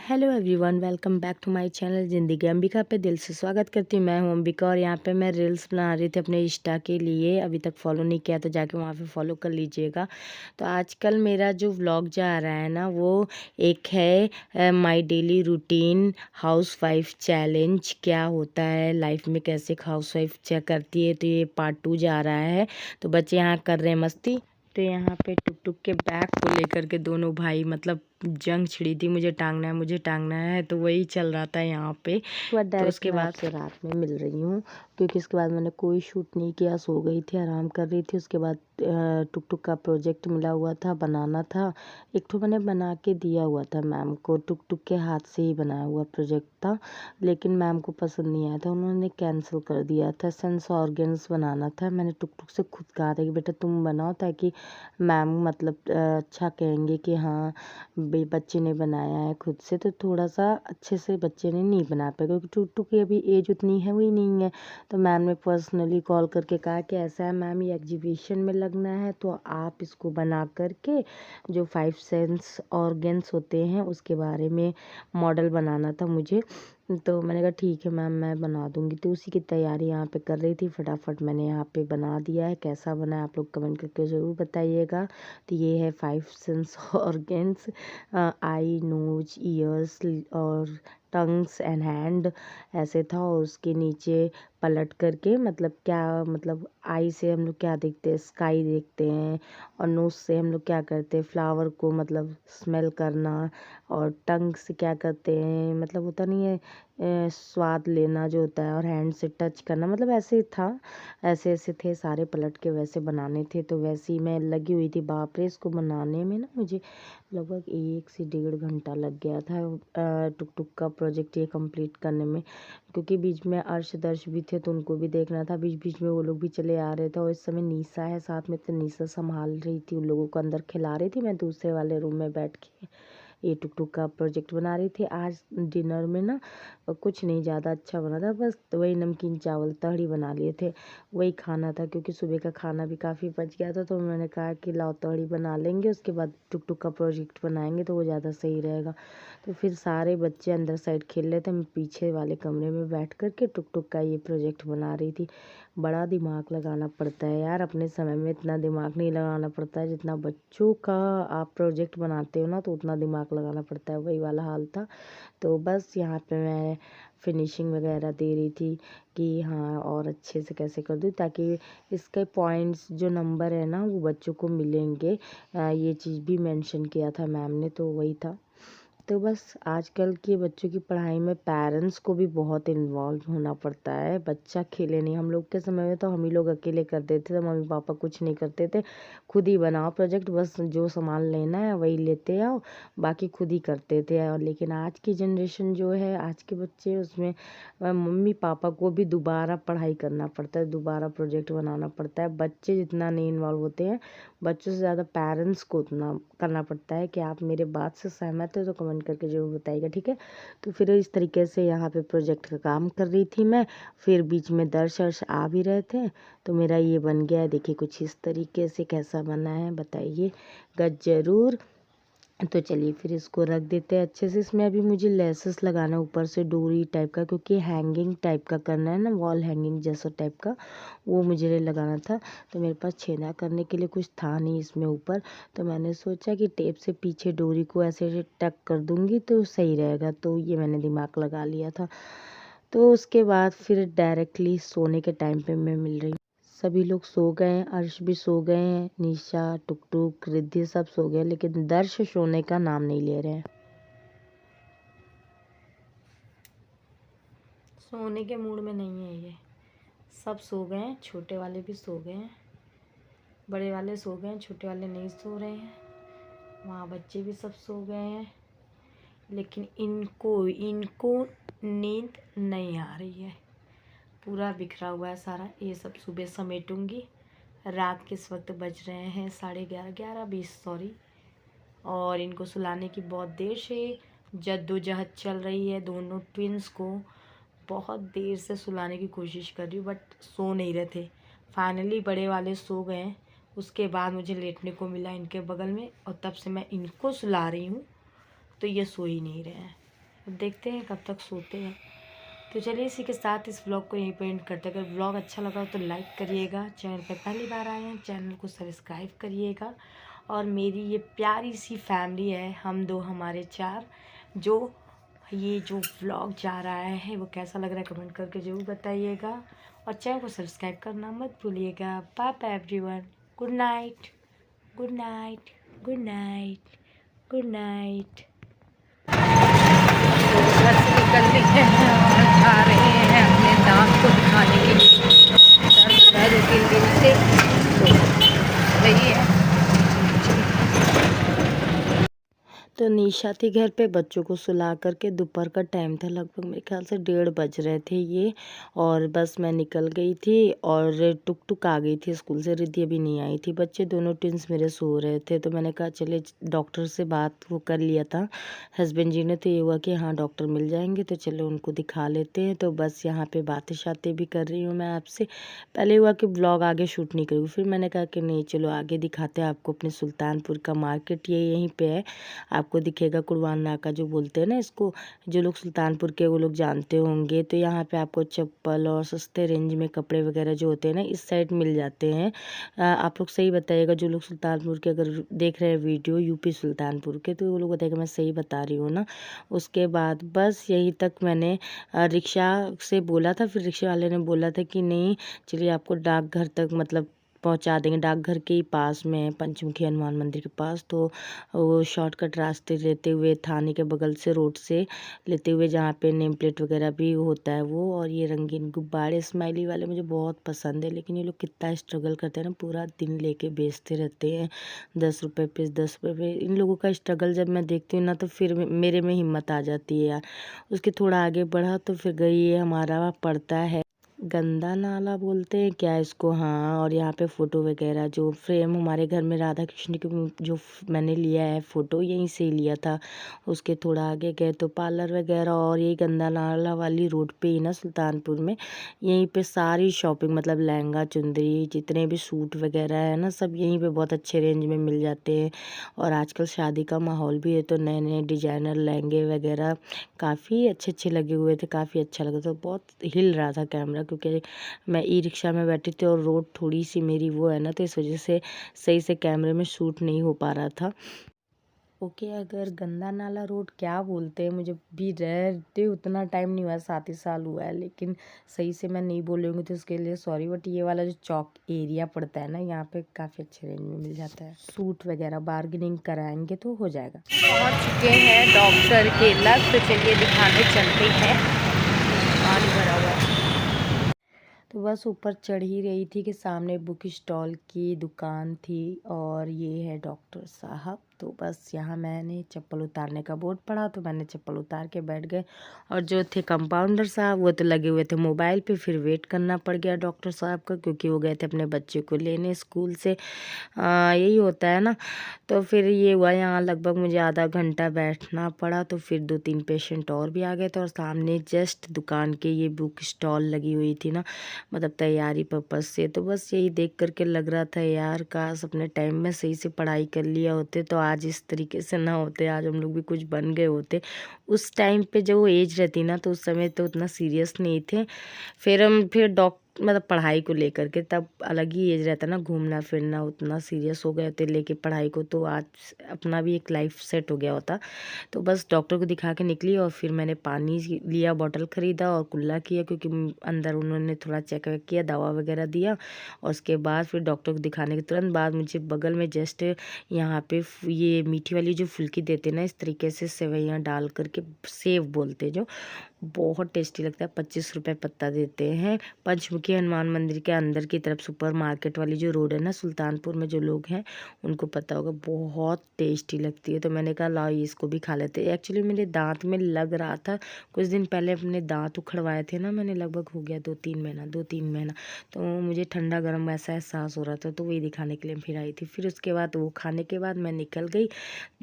Hello everyone, welcome back to my channel ज़िंदगी अंबिका पे दिल से स्वागत करती हूँ। मैं हूँ अंबिका और यहाँ पे मैं रील्स बना रही थी अपने इंस्टा के लिए। अभी तक फॉलो नहीं किया तो जाके वहाँ पे फॉलो कर लीजिएगा। तो आजकल मेरा जो व्लॉग जा रहा है ना, वो एक है my daily routine house wife challenge. क्या होता है लाइफ में, कैसे हाउस वाइफ करती है, तो ये पार्ट 2 जा रहा है। तो बच्चे यहाँ कर रहे हैं मस्ती। तो यहाँ पे टुक टुक के बैग को लेकर के दोनों भाई मतलब जंग छिड़ी थी, मुझे टांगना है मुझे टांगना है, तो वही चल रहा था यहाँ पे। तो उसके बाद से रात में मिल रही हूँ, क्योंकि इसके बाद मैंने कोई शूट नहीं किया, सो गई थी, आराम कर रही थी। उसके बाद टुक टुक का प्रोजेक्ट मिला हुआ था, बनाना था। एक तो मैंने बना के दिया हुआ था मैम को, टुक टुक के हाथ से ही बनाया हुआ प्रोजेक्ट था, लेकिन मैम को पसंद नहीं आया था, उन्होंने कैंसिल कर दिया था। सेंस ऑर्गन्स बनाना था। मैंने टुक टुक से खुद कहा था कि बेटा तुम बनाओ, ताकि मैम मतलब अच्छा कहेंगे कि हाँ बच्चे ने बनाया है खुद से। तो थोड़ा सा अच्छे से बच्चे ने नहीं बना पाया, क्योंकि टुक टुक की अभी एज उतनी है वही नहीं है। तो मैम ने पर्सनली कॉल करके कहा कि ऐसा है मैम, ये एग्जीबिशन में लगना है, तो आप इसको बना करके जो 5 सेंस ऑर्गन्स होते हैं उसके बारे में मॉडल बनाना था मुझे। तो मैंने कहा ठीक है मैम, मैं बना दूंगी। तो उसी की तैयारी यहाँ पे कर रही थी। फटाफट मैंने यहाँ पे बना दिया है। कैसा बना है आप लोग कमेंट करके ज़रूर बताइएगा। तो ये है 5 सेंस ऑर्गन्स, आई, नोज, ईयर्स और टंग्स एंड हैंड, ऐसे था। और उसके नीचे पलट करके मतलब क्या, मतलब आई से हम लोग क्या देखते हैं, स्काई देखते हैं। और नोज से हम लोग क्या करते हैं, फ्लावर को मतलब स्मेल करना। और टंग से क्या करते हैं, मतलब होता नहीं है स्वाद लेना जो होता है। और हैंड से टच करना, मतलब ऐसे ही था, ऐसे ऐसे थे सारे पलट के, वैसे बनाने थे। तो वैसे ही मैं लगी हुई थी। बाप रे, इसको बनाने में ना मुझे लगभग 1 से 1.5 घंटा लग गया था टुक टुक का प्रोजेक्ट ये कंप्लीट करने में, क्योंकि बीच में अर्श दर्श भी थे तो उनको भी देखना था। बीच बीच में वो लोग भी चले आ रहे थे। और इस समय नीसा है साथ में, तो नीसा संभाल रही थी, उन लोगों को अंदर खिला रही थी, मैं दूसरे वाले रूम में बैठ के ये टुक टुक का प्रोजेक्ट बना रही थी। आज डिनर में ना कुछ नहीं ज़्यादा अच्छा बना था, बस वही नमकीन चावल तहड़ी बना लिए थे, वही खाना था, क्योंकि सुबह का खाना भी काफ़ी बच गया था। तो मैंने कहा कि लाओ तहड़ी बना लेंगे, उसके बाद टुक टुक का प्रोजेक्ट बनाएंगे तो वो ज़्यादा सही रहेगा। तो फिर सारे बच्चे अंदर साइड खेल रहे थे, मैं पीछे वाले कमरे में बैठ कर के टुक टुक का ये प्रोजेक्ट बना रही थी। बड़ा दिमाग लगाना पड़ता है यार, अपने समय में इतना दिमाग नहीं लगाना पड़ता है जितना बच्चों का आप प्रोजेक्ट बनाते हो ना, तो उतना दिमाग लगाना पड़ता है, वही वाला हाल था। तो बस यहाँ पे मैं फिनिशिंग वगैरह दे रही थी कि हाँ और अच्छे से कैसे कर दूँ, ताकि इसके पॉइंट्स जो नंबर है ना वो बच्चों को मिलेंगे। ये चीज़ भी मेंशन किया था मैम ने, तो वही था। तो बस आजकल के बच्चों की पढ़ाई में पेरेंट्स को भी बहुत इन्वॉल्व होना पड़ता है। बच्चा खेले नहीं। हम लोग के समय में तो हम ही लोग अकेले कर देते थे, मम्मी पापा कुछ नहीं करते थे। खुद ही बनाओ प्रोजेक्ट, बस जो सामान लेना है वही लेते आओ, बाकी खुद ही करते थे। और लेकिन आज की जनरेशन जो है, आज के बच्चे, उसमें मम्मी पापा को भी दोबारा पढ़ाई करना पड़ता है, दोबारा प्रोजेक्ट बनाना पड़ता है। बच्चे जितना नहीं इन्वॉल्व होते हैं, बच्चों से ज़्यादा पेरेंट्स को उतना करना पड़ता है। कि आप मेरे बात से सहमत हो तो कमेंट करके ज़रूर बताइएगा, ठीक है। तो फिर इस तरीके से यहाँ पे प्रोजेक्ट का काम कर रही थी मैं। फिर बीच में दर्श आ भी रहे थे, तो मेरा ये बन गया है। देखिए कुछ इस तरीके से, कैसा बना है बताइएगा ज़रूर। तो चलिए फिर इसको रख देते हैं अच्छे से। इसमें अभी मुझे लेसेस लगाना है ऊपर से, डोरी टाइप का, क्योंकि हैंगिंग टाइप का करना है ना, वॉल हैंगिंग जैसा टाइप का, वो मुझे लगाना था। तो मेरे पास छेना करने के लिए कुछ था नहीं इसमें ऊपर, तो मैंने सोचा कि टेप से पीछे डोरी को ऐसे टक कर दूंगी तो सही रहेगा। तो ये मैंने दिमाग लगा लिया था। तो उसके बाद फिर डायरेक्टली सोने के टाइम पे मैं मिल रही हूँ। सभी लोग सो गए हैं, अर्श भी सो गए हैं, निशा, टुक टुक, रिद्धि सब सो गए, लेकिन दर्श सोने का नाम नहीं ले रहे हैं। सोने के मूड में नहीं है ये। सब सो गए हैं, छोटे वाले भी सो गए हैं, बड़े वाले सो गए हैं, छोटे वाले नहीं सो रहे हैं। वहाँ बच्चे भी सब सो गए हैं, लेकिन इनको इनको नींद नहीं आ रही है। पूरा बिखरा हुआ है सारा, ये सब सुबह समेटूंगी। रात के इस वक्त बज रहे हैं 11:30, 11:20 सॉरी। और इनको सुलाने की बहुत देर से जद्दोजहद चल रही है। दोनों ट्विंस को बहुत देर से सुलाने की कोशिश कर रही हूँ, बट सो नहीं रहे थे। फाइनली बड़े वाले सो गए। उसके बाद मुझे लेटने को मिला इनके बगल में, और तब से मैं इनको सुला रही हूँ, तो ये सो ही नहीं रहे हैं। अब देखते हैं कब तक सोते हैं। तो चलिए इसी के साथ इस व्लॉग को यहीं पे एंड करते हैं। अगर व्लॉग अच्छा लगा हो तो लाइक करिएगा, चैनल पे पहली बार आए हैं चैनल को सब्सक्राइब करिएगा। और मेरी ये प्यारी सी फैमिली है, हम दो हमारे चार, जो ये जो व्लॉग जा रहा है वो कैसा लग रहा है कमेंट करके ज़रूर बताइएगा। और चैनल को सब्सक्राइब करना मत भूलिएगा। Bye bye everyone, good night, good night, good night, good night. तो घर से निकल रही हैं और जा रहे हैं अपने दांत को दिखाने के लिए। दर्द हो रहा है 2-3 दिन से, तो वही है। तो निशा थी घर पे, बच्चों को सुला करके दोपहर का टाइम था, लगभग मेरे ख्याल से 1:30 बज रहे थे ये। और बस मैं निकल गई थी और टुक टुक आ गई थी स्कूल से। रिद्धि अभी नहीं आई थी। बच्चे दोनों ट्विंस मेरे सो रहे थे, तो मैंने कहा चले डॉक्टर से बात वो कर लिया था हस्बैंड जी ने, तो ये हुआ कि हाँ डॉक्टर मिल जाएंगे तो चलो उनको दिखा लेते हैं। तो बस यहाँ पे बातें शातें भी कर रही हूँ मैं आपसे। पहले हुआ कि ब्लॉग आगे शूट नहीं करूँ, फिर मैंने कहा कि नहीं चलो आगे दिखाते हैं आपको अपने सुल्तानपुर का मार्केट। ये यहीं पे है, आपको दिखेगा कुरबान नाका जो बोलते हैं ना इसको, जो लोग सुल्तानपुर के वो लोग जानते होंगे। तो यहाँ पे आपको चप्पल और सस्ते रेंज में कपड़े वगैरह जो होते हैं ना इस साइड मिल जाते हैं। आप लोग सही बताइएगा जो लोग सुल्तानपुर के अगर देख रहे हैं वीडियो, यूपी सुल्तानपुर के, तो वो लोग बताइएगा मैं सही बता रही हूँ ना। उसके बाद बस यहीं तक मैंने रिक्शा से बोला था, फिर रिक्शा वाले ने बोला था कि नहीं चलिए आपको डाकघर तक मतलब पहुंचा देंगे। डाकघर के ही पास में है, पंचमुखी हनुमान मंदिर के पास। तो वो शॉर्टकट रास्ते लेते हुए थाने के बगल से रोड से लेते हुए जहाँ पे नेम प्लेट वगैरह भी होता है वो। और ये रंगीन गुब्बारे स्माइली वाले मुझे बहुत पसंद है, लेकिन ये लोग कितना स्ट्रगल करते हैं ना, पूरा दिन लेके बेचते रहते हैं 10 रुपये पीस 10 रुपये। इन लोगों का स्ट्रगल जब मैं देखती हूँ ना तो फिर मेरे में हिम्मत आ जाती है यार। उसके थोड़ा आगे बढ़ा तो फिर गई ये हमारा पड़ता है गंदा नाला बोलते हैं क्या इसको, हाँ। और यहाँ पे फ़ोटो वगैरह जो फ्रेम हमारे घर में राधा कृष्ण की जो मैंने लिया है फ़ोटो यहीं से ही लिया था। उसके थोड़ा आगे गए तो पार्लर वगैरह, और ये गंदा नाला वाली रोड पे ही ना सुल्तानपुर में यहीं पे सारी शॉपिंग मतलब लहंगा चुंदरी जितने भी सूट वगैरह है ना सब यहीं पे बहुत अच्छे रेंज में मिल जाते हैं। और आजकल शादी का माहौल भी है तो नए नए डिजाइनर लहंगे वगैरह काफ़ी अच्छे अच्छे लगे हुए थे, काफ़ी अच्छा लगा था। बहुत हिल रहा था कैमरा क्योंकि मैं ई रिक्शा में बैठी थी और रोड थोड़ी सी मेरी वो है ना, तो इस वजह से सही से कैमरे में शूट नहीं हो पा रहा था। ओके, अगर गंदा नाला रोड क्या बोलते हैं, मुझे भी रहते उतना टाइम नहीं हुआ, 7 ही साल हुआ है, लेकिन सही से मैं नहीं बोलूँगी तो उसके लिए सॉरी। बट ये वाला जो चौक एरिया पड़ता है ना यहाँ पे काफ़ी अच्छे रेंज में मिल जाता है। सूट वगैरह बार्गेनिंग कराएंगे तो हो जाएगा। पहुंच चुके हैं डॉक्टर के लग, तो चलिए दिखाने चलते हैं। पानी भरा हुआ है। तो बस ऊपर चढ़ ही रही थी कि सामने बुक स्टॉल की दुकान थी और ये है डॉक्टर साहब। तो बस यहाँ मैंने चप्पल उतारने का बोर्ड पढ़ा तो मैंने चप्पल उतार के बैठ गए। और जो थे कंपाउंडर साहब वो तो लगे हुए थे मोबाइल पे, फिर वेट करना पड़ गया डॉक्टर साहब का क्योंकि वो गए थे अपने बच्चे को लेने स्कूल से। यही होता है ना। तो फिर ये हुआ यहाँ लगभग मुझे आधा घंटा बैठना पड़ा। तो फिर 2-3 पेशेंट और भी आ गए थे और सामने जस्ट दुकान के ये बुक स्टॉल लगी हुई थी ना, मतलब तैयारी पर्पज़ से। तो बस यही देख करके लग रहा था यार काश अपने टाइम में सही से पढ़ाई कर लिया होते तो आज इस तरीके से ना होते, आज हम लोग भी कुछ बन गए होते। उस टाइम पे जो एज रहती ना तो उस समय तो उतना सीरियस नहीं थे। फिर मतलब पढ़ाई को लेकर के तब अलग ही एज रहता ना, घूमना फिरना उतना सीरियस हो गए थे लेके पढ़ाई को, तो आज अपना भी एक लाइफ सेट हो गया होता। तो बस डॉक्टर को दिखा के निकली और फिर मैंने पानी लिया, बॉटल ख़रीदा और कुल्ला किया क्योंकि अंदर उन्होंने थोड़ा चेक वेक किया, दवा वगैरह दिया। और उसके बाद फिर डॉक्टर को दिखाने के तुरंत बाद मुझे बगल में जस्ट यहाँ पे ये मीठी वाली जो फुल्की देते ना इस तरीके से सेवइयाँ डाल करके, सेव बोलते जो, बहुत टेस्टी लगता है। 25 रुपये पत्ता देते हैं। पंचमुखी हनुमान मंदिर के अंदर की तरफ सुपर मार्केट वाली जो रोड है ना सुल्तानपुर में, जो लोग हैं उनको पता होगा, बहुत टेस्टी लगती है। तो मैंने कहा लाओ इसको भी खा लेते। एक्चुअली मेरे दांत में लग रहा था, कुछ दिन पहले अपने दांत उखड़वाए थे ना मैंने, लगभग हो गया 2-3 महीना। तो मुझे ठंडा गर्म ऐसा एहसास हो रहा था तो वही दिखाने के लिए फिर आई थी। फिर उसके बाद वो खाने के बाद मैं निकल गई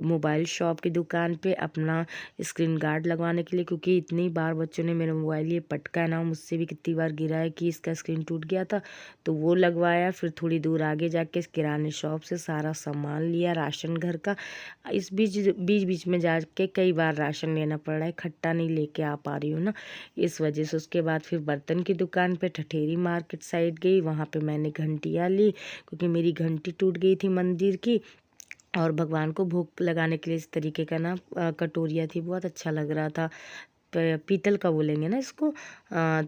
मोबाइल शॉप की दुकान पे अपना स्क्रीन गार्ड लगवाने के लिए, क्योंकि इतनी बार बार बच्चों ने मेरा मोबाइल ये पटका है ना, मुझसे भी कितनी बार गिरा है कि इसका स्क्रीन टूट गया था, तो वो लगवाया। फिर थोड़ी दूर आगे जाके इस किराने शॉप से सारा सामान लिया राशन घर का। इस बीच में जाके कई बार राशन लेना पड़ रहा है, इकट्ठा नहीं लेके आ पा रही हूँ ना, इस वजह से। उसके बाद फिर बर्तन की दुकान पे ठठेरी मार्केट साइड गई, वहाँ पे मैंने घंटियाँ ली क्योंकि मेरी घंटी टूट गई थी मंदिर की। और भगवान को भोग लगाने के लिए इस तरीके का ना कटोरिया थी, बहुत अच्छा लग रहा था। पीतल का बोलेंगे ना इसको।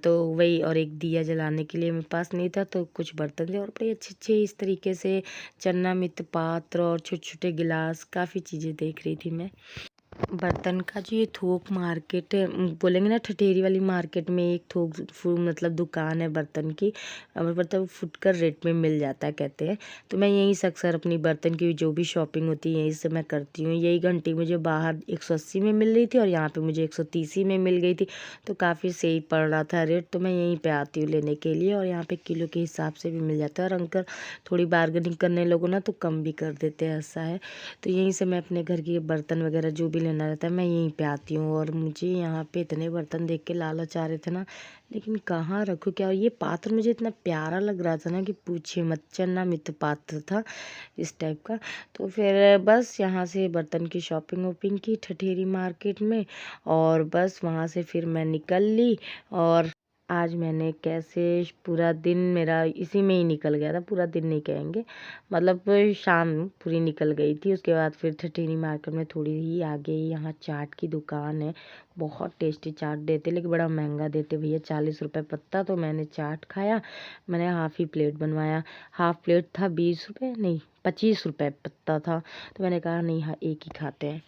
तो वही, और एक दिया जलाने के लिए मेरे पास नहीं था, तो कुछ बर्तन थे और बड़े अच्छे अच्छे इस तरीके से चन्ना मित्र पात्र और छोटे छोटे गिलास, काफ़ी चीज़ें देख रही थी मैं। बर्तन का जो ये थोक मार्केट है, बोलेंगे ना ठठेरी वाली मार्केट में एक थोक मतलब दुकान है बर्तन की, मतलब फुटकर रेट में मिल जाता है कहते हैं। तो मैं यहीं से अक्सर अपनी बर्तन की जो भी शॉपिंग होती है यहीं से मैं करती हूँ। यही घंटी मुझे बाहर 180 में मिल रही थी और यहाँ पे मुझे 130 में मिल गई थी, तो काफ़ी सही पड़ रहा था रेट। तो मैं यहीं पर आती हूँ लेने के लिए, और यहाँ पर किलो के हिसाब से भी मिल जाता है, और अंकल थोड़ी बार्गेनिंग करने लोगों ना तो कम भी कर देते हैं, ऐसा है। तो यहीं से मैं अपने घर के बर्तन वगैरह जो भी लेना रहता है मैं यहीं पे आती हूँ। और मुझे यहाँ पे इतने बर्तन देख के लालच आ रहे थे ना, लेकिन कहाँ रखूँ क्या। और ये पात्र मुझे इतना प्यारा लग रहा था ना कि पूछिए मत, चन्ना मित्र पात्र था इस टाइप का। तो फिर बस यहाँ से बर्तन की शॉपिंग वॉपिंग की ठठेरी मार्केट में, और बस वहाँ से फिर मैं निकल ली। और आज मैंने कैसे पूरा दिन मेरा इसी में ही निकल गया था, पूरा दिन नहीं कहेंगे, मतलब शाम पूरी निकल गई थी। उसके बाद फिर ठठेरी मार्केट में थोड़ी ही आगे ही यहाँ चाट की दुकान है, बहुत टेस्टी चाट देते, लेकिन बड़ा महंगा देते भैया, 40 रुपये पत्ता। तो मैंने चाट खाया, मैंने हाफ़ ही प्लेट बनवाया। हाफ़ प्लेट था 20 रुपये, नहीं 25 रुपये पत्ता था। तो मैंने कहा नहीं, हाँ एक ही खाते हैं।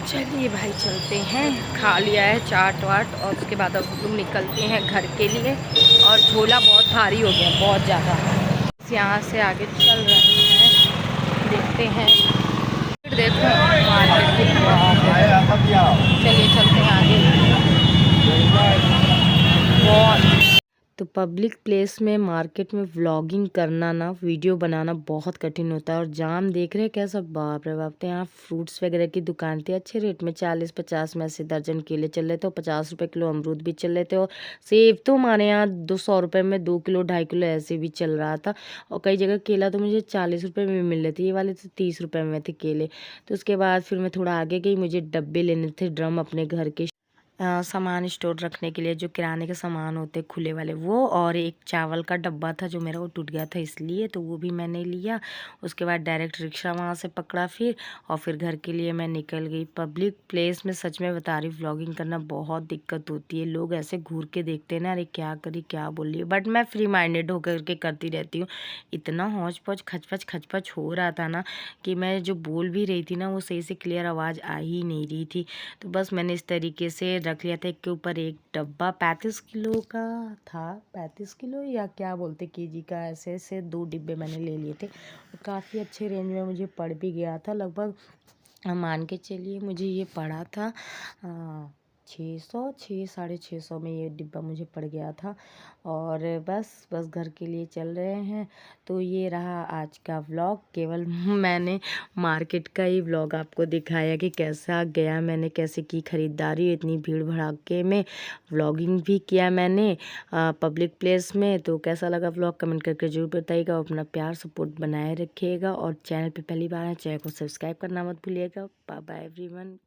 चलिए भाई चलते हैं, खा लिया है चाट वाट, और उसके बाद अब हम निकलते हैं घर के लिए। और झोला बहुत भारी हो गया, बहुत ज़्यादा। यहाँ से आगे चल रहे हैं, देखते हैं, फिर देखो मार्केट की। चलिए चलते हैं आगे। बहुत तो पब्लिक प्लेस में मार्केट में व्लॉगिंग करना ना, वीडियो बनाना बहुत कठिन होता है। और जाम देख रहे हैं कैसा, बाप रे बाप। तो यहाँ फ्रूट्स वगैरह की दुकान थी अच्छे रेट में, 40-50 में से दर्जन केले चल रहे थे, और 50 रुपये किलो अमरूद भी चल रहे थे। और सेब तो हमारे यहाँ 200 रुपये में 2 किलो 2.5 किलो ऐसे भी चल रहा था। और कई जगह केला तो मुझे 40 रुपये में मिल रहे थे, ये वाले तो 30 रुपये में थे केले। तो उसके बाद फिर मैं थोड़ा आगे गई, मुझे डब्बे लेने थे, ड्रम अपने घर के सामान स्टोर रखने के लिए, जो किराने के सामान होते खुले वाले वो, और एक चावल का डब्बा था जो मेरा वो टूट गया था इसलिए, तो वो भी मैंने लिया। उसके बाद डायरेक्ट रिक्शा वहाँ से पकड़ा फिर, और फिर घर के लिए मैं निकल गई। पब्लिक प्लेस में सच में बता रही, व्लॉगिंग करना बहुत दिक्कत होती है। लोग ऐसे घूर के देखते हैं ना, अरे क्या करी क्या बोल रही है, बट मैं फ्री माइंडेड होकर के करती रहती हूँ। इतना हौच पौच खचपच हो रहा था ना कि मैं जो बोल भी रही थी ना वो सही से क्लियर आवाज़ आ ही नहीं रही थी। तो बस मैंने इस तरीके से रख लिया था, एक के ऊपर एक डब्बा, 35 किलो का था, 35 किलो या क्या बोलते केजी का, ऐसे ऐसे 2 डिब्बे मैंने ले लिए थे। काफ़ी अच्छे रेंज में मुझे पड़ भी गया था, लगभग मान के चलिए मुझे ये पड़ा था 600-650 में ये डिब्बा मुझे पड़ गया था। और बस घर के लिए चल रहे हैं। तो ये रहा आज का व्लॉग, केवल मैंने मार्केट का ही व्लॉग आपको दिखाया कि कैसा गया, मैंने कैसे की ख़रीदारी, इतनी भीड़ भड़ाके में व्लॉगिंग भी किया मैंने पब्लिक प्लेस में। तो कैसा लगा व्लॉग कमेंट करके जरूर बताइएगा, और अपना प्यार सपोर्ट बनाए रखिएगा। और चैनल पे पहली बार है, चैनल को सब्सक्राइब करना मत भूलिएगा। Bye bye everyone.